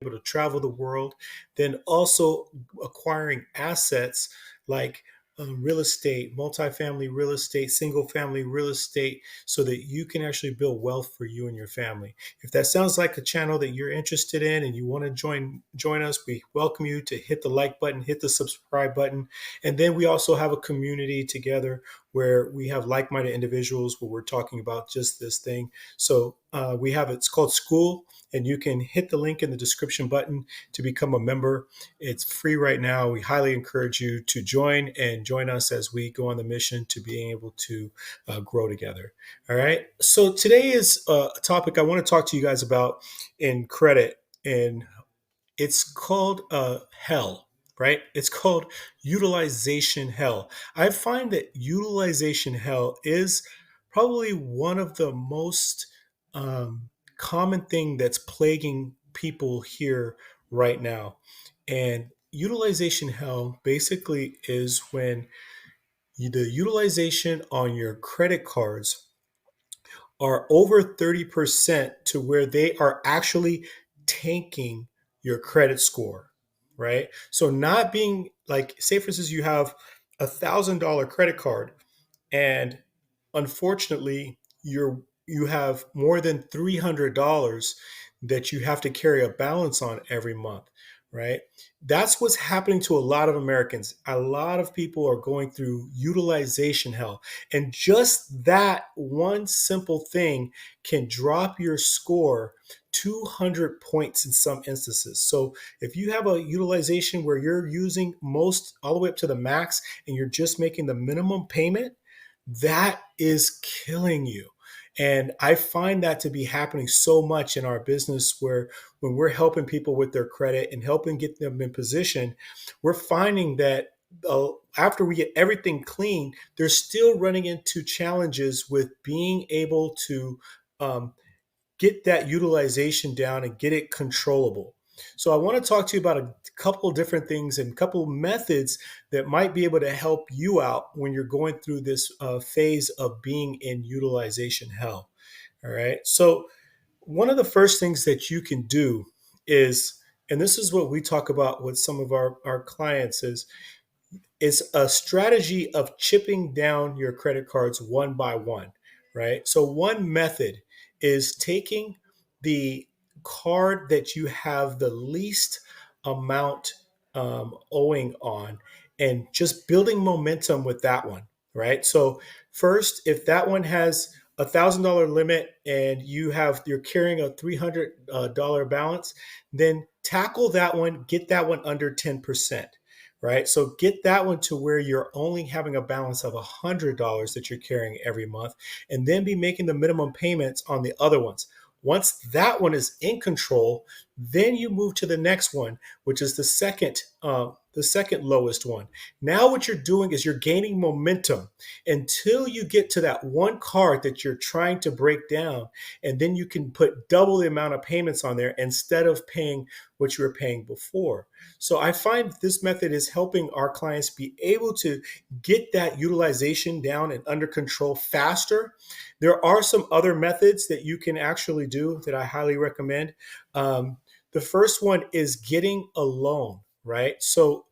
able to travel the world, then also acquiring assets like real estate, multifamily real estate, single family real estate, so that you can actually build wealth for you and your family. If that sounds like a channel that you're interested in and you want to join us, we welcome you to hit the like button, hit the subscribe button, and then we also have a community together where we have like-minded individuals where we're talking about just this thing. So we have it's called School, and you can hit the link in the description button to become a member. It's free right now. We highly encourage you to join and join us as we go on the mission to being able to grow together. All right. So today is a topic I want to talk to you guys about in credit, and it's called hell. Right? It's called utilization hell. I find that utilization hell is probably one of the most common thing that's plaguing people here right now. And utilization hell basically is when the utilization on your credit cards are over 30% to where they are actually tanking your credit score, right? So not being like, say for instance, you have $1,000 credit card and unfortunately you have more than $300 that you have to carry a balance on every month, right? That's what's happening to a lot of Americans. A lot of people are going through utilization hell, and just that one simple thing can drop your score 200 points in some instances. So if you have a utilization where you're using most all the way up to the max and you're just making the minimum payment, that is killing you. And I find that to be happening so much in our business where when we're helping people with their credit and helping get them in position, we're finding that after we get everything clean, they're still running into challenges with being able to um, get that utilization down and get it controllable. So I want to talk to you about a couple different things and a couple methods that might be able to help you out when you're going through this phase of being in utilization hell. All right. So one of the first things that you can do is, and this is what we talk about with some of our clients, is a strategy of chipping down your credit cards one by one, right? So one method is taking the card that you have the least amount owing on and just building momentum with that one, right? So first, if that one has $1,000 limit and you're carrying a $300 balance, then tackle that one, get that one under 10%, right? So get that one to where you're only having a balance of $100 that you're carrying every month, and then be making the minimum payments on the other ones. Once that one is in control, then you move to the next one, which is the second lowest one. Now what you're doing is you're gaining momentum until you get to that one card that you're trying to break down, and then you can put double the amount of payments on there instead of paying what you were paying before. So I find this method is helping our clients be able to get that utilization down and under control faster. There are some other methods that you can actually do that I highly recommend. The first one is getting a loan, right? So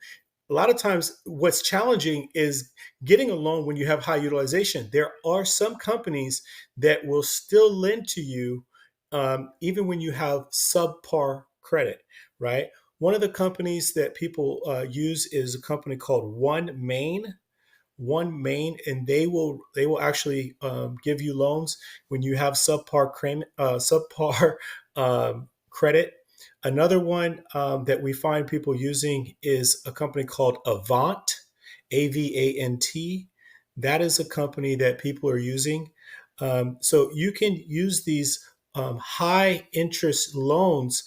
a lot of times what's challenging is getting a loan when you have high utilization. There are some companies that will still lend to you even when you have subpar credit, right? One of the companies that people use is a company called One Main, and they will actually give you loans when you have subpar credit. Another one that we find people using is a company called Avant, Avant. That is a company that people are using. So you can use these high interest loans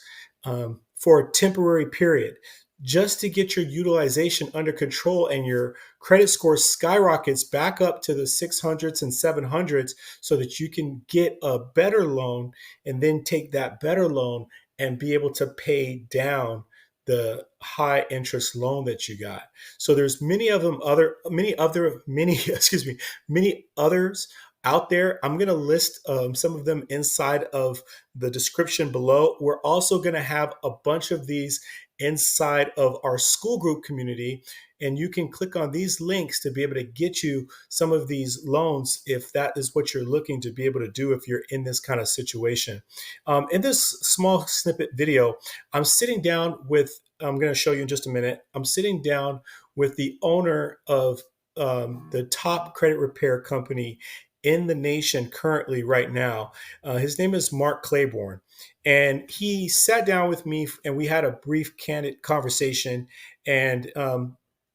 for a temporary period just to get your utilization under control and your credit score skyrockets back up to the 600s and 700s so that you can get a better loan and then take that better loan and be able to pay down the high interest loan that you got. So there's many of them other many other many excuse me many others out there. I'm going to list some of them inside of the description below. We're also going to have a bunch of these inside of our school group community. And you can click on these links to be able to get you some of these loans if that is what you're looking to be able to do if you're in this kind of situation. In this small snippet video, I'm sitting down with, I'm going to show you in just a minute, I'm sitting down with the owner of the top credit repair company in the nation currently right now. His name is Mark Claiborne. And he sat down with me and we had a brief, candid conversation. And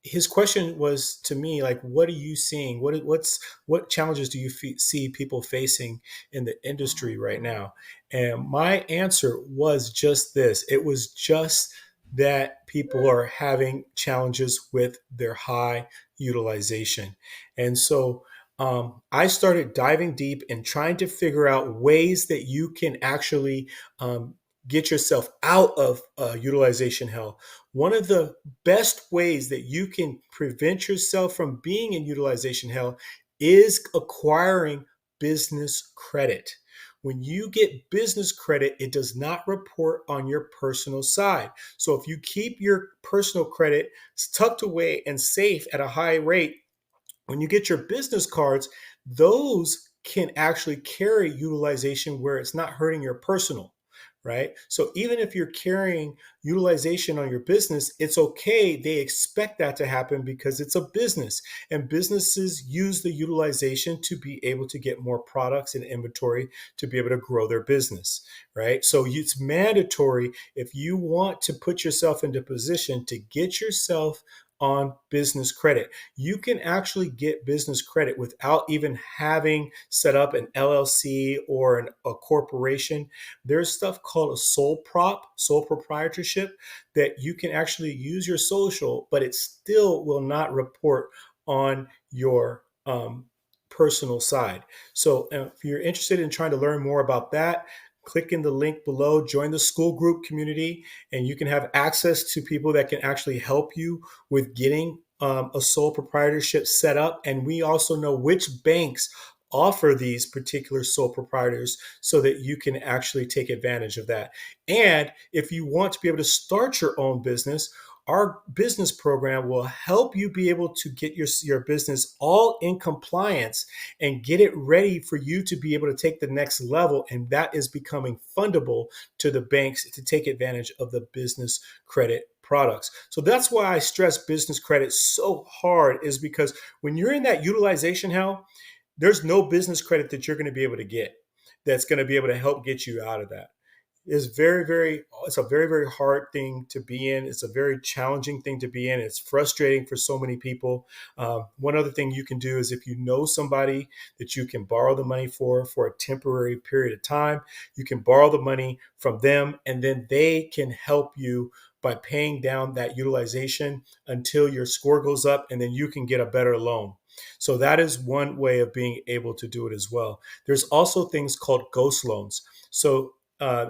his question was to me like, what are you seeing? What challenges do you see people facing in the industry right now? And my answer was just this. It was just that people are having challenges with their high utilization. And so I started diving deep and trying to figure out ways that you can actually get yourself out of utilization hell. One of the best ways that you can prevent yourself from being in utilization hell is acquiring business credit. When you get business credit, it does not report on your personal side. So if you keep your personal credit tucked away and safe at a high rate, when you get your business cards, those can actually carry utilization where it's not hurting your personal, right? So even if you're carrying utilization on your business, it's okay. They expect that to happen because it's a business, and businesses use the utilization to be able to get more products and inventory to be able to grow their business, right? So it's mandatory if you want to put yourself into position to get yourself on business credit. You can actually get business credit without even having set up an LLC or a corporation. There's stuff called a sole proprietorship, that you can actually use your social, but it still will not report on your personal side. So if you're interested in trying to learn more about that, click in the link below, join the school group community, and you can have access to people that can actually help you with getting a sole proprietorship set up. And we also know which banks offer these particular sole proprietors so that you can actually take advantage of that. And if you want to be able to start your own business, our business program will help you be able to get your business all in compliance and get it ready for you to be able to take the next level. And that is becoming fundable to the banks to take advantage of the business credit products. So that's why I stress business credit so hard, is because when you're in that utilization hell, there's no business credit that you're going to be able to get that's going to be able to help get you out of that. It's a very, very hard thing to be in. It's a very challenging thing to be in. It's frustrating for so many people. One other thing you can do is, if you know somebody that you can borrow the money for a temporary period of time, you can borrow the money from them, and then they can help you by paying down that utilization until your score goes up, and then you can get a better loan. So that is one way of being able to do it as well. There's also things called ghost loans. So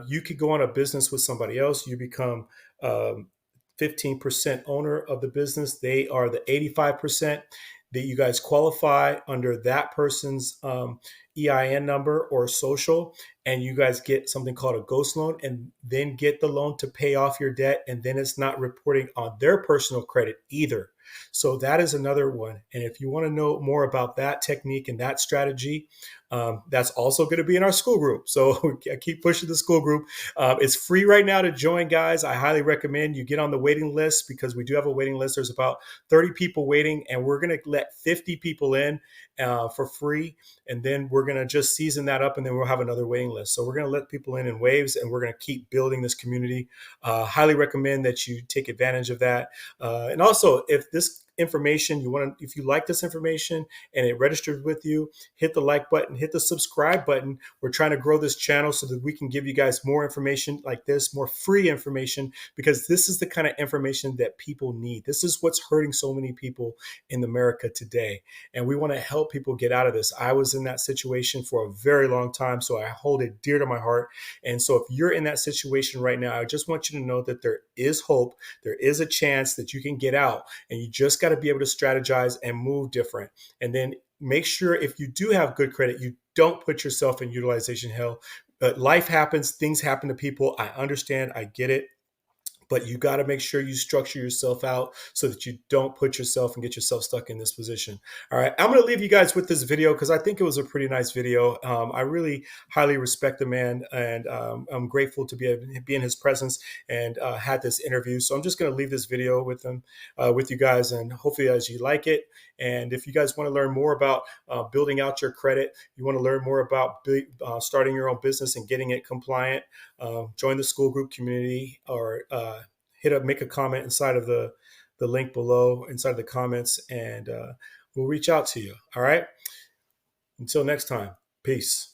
you could go on a business with somebody else. You become 15% owner of the business. They are the 85%. That you guys qualify under that person's EIN number or social, and you guys get something called a ghost loan, and then get the loan to pay off your debt, and then it's not reporting on their personal credit either. So that is another one. And if you want to know more about that technique and that strategy, that's also going to be in our school group. So I keep pushing the school group. It's free right now to join, guys. I highly recommend you get on the waiting list, because we do have a waiting list. There's about 30 people waiting, and we're going to let 50 people in for free. And then we're going to just season that up, and then we'll have another waiting list. So we're going to let people in waves, and we're going to keep building this community. Highly recommend that you take advantage of that. And also, if this information if you like this information and it registered with you, hit the like button, hit the subscribe button. We're trying to grow this channel so that we can give you guys more information like this, more free information, because this is the kind of information that people need. This is what's hurting so many people in America today, and we want to help people get out of this. I was in that situation for a very long time, so I hold it dear to my heart. And so if you're in that situation right now, I just want you to know that there is hope. There is a chance that you can get out, and you just got to be able to strategize and move different. And then make sure if you do have good credit, you don't put yourself in utilization hell. Life happens, things happen to people. I understand, I get it, but you got to make sure you structure yourself out so that you don't put yourself and get yourself stuck in this position. All right, I'm going to leave you guys with this video because I think it was a pretty nice video. I really highly respect the man, and I'm grateful to be in his presence and had this interview. So I'm just going to leave this video with him, with you guys, and hopefully as you like it. And if you guys want to learn more about building out your credit, you want to learn more about starting your own business and getting it compliant, join the School Group community, or make a comment inside of the link below, inside of the comments, and we'll reach out to you. All right. Until next time, peace.